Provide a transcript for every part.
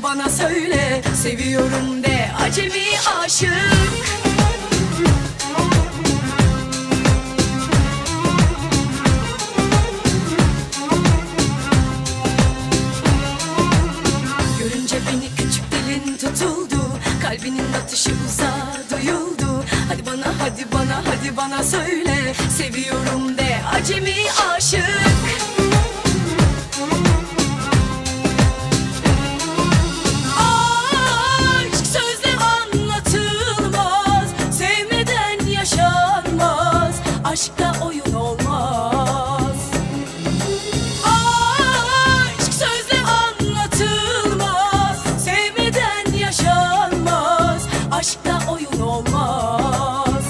bana söyle, seviyorum de acemi aşık. Görünce beni küçük dilin tutuldu, kalbinin atışı uzağa duyuldu. Hadi bana, hadi bana, hadi bana söyle, seviyorum de acemi aşık. Aşk sözle anlatılmaz, sevmeden yaşanmaz, aşkta oyun olmaz. Aşk sözle anlatılmaz, sevmeden yaşanmaz, aşkta oyun olmaz.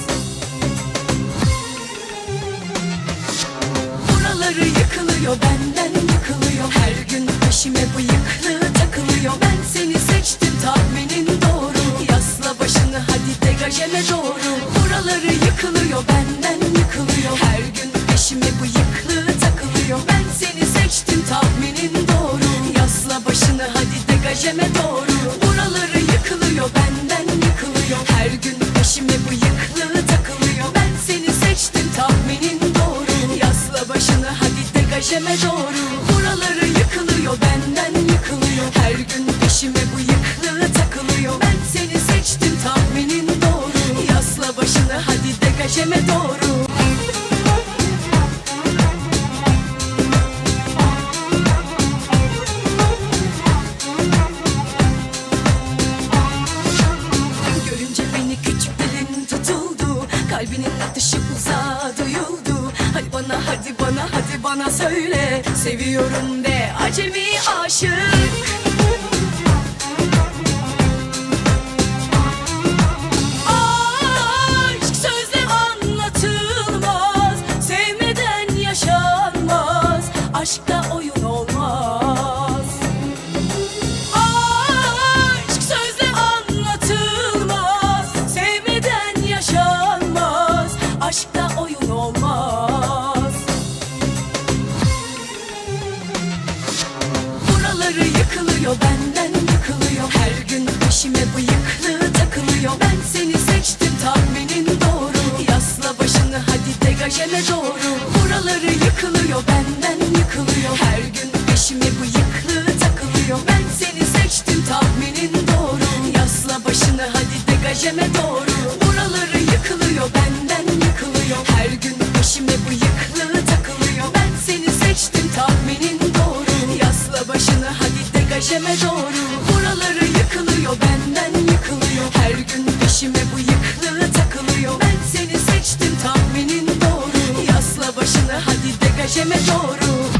Buraları yıkılıyor, benden yıkılıyor, her gün peşime bıyıklı takılıyor. Ben seni seçtim, tahminin doğru, yasla başını hadi degajeme doğru. Buraları yıkılıyor, benden yıkılıyor, her gün peşime bıyıklı takılıyor. Ben seni seçtim, tahminin doğru, yasla başını hadi degajeme doğru. Buraları yıkılıyor, benden yıkılıyor, her gün peşime bıyıklı takılıyor. Ben seni seçtim, tahminin doğru, yasla başını hadi degajeme doğru. Buraları yıkılıyor, benden yıkılıyor, her gün peşime bıyıklı takılıyor. Ben seni seçtim, tahminin doğru, yasla başını hadi degajeme doğru. Görünce beni küçük dilin tutuldu, kalbinin atışı uzağa duyuldu. Hadi bana, hadi bana, hadi bana söyle, seviyorum de acemi aşık. Aşk sözle anlatılmaz, sevmeden yaşanmaz, aşkta oyun olmaz. Aşk sözle anlatılmaz, sevmeden yaşanmaz, aşkta oyun olmaz. Buraları yıkılıyor, benden yıkılıyor, her gün peşime bıyıklı takılıyor. Ben seni seçtim, tahminin doğru, yasla başını hadi degajeme doğru. Buraları yıkılıyor, benden yıkılıyor, her gün peşime bıyıklı takılıyor. Ben seni seçtim, tahminin doğru, yasla başını hadi degajeme doğru. Buraları yıkılıyor, benden yıkılıyor, her gün peşime bıyıklı takılıyor. Ben seni seçtim, tahminin doğru, yasla başını hadi degajeme doğru. Buraları yıkılıyor, benden yıkılıyor, her gün peşime bıyıklı takılıyor. Ben seni seçtim, tahminin doğru, yasla başını hadi degajeme doğru.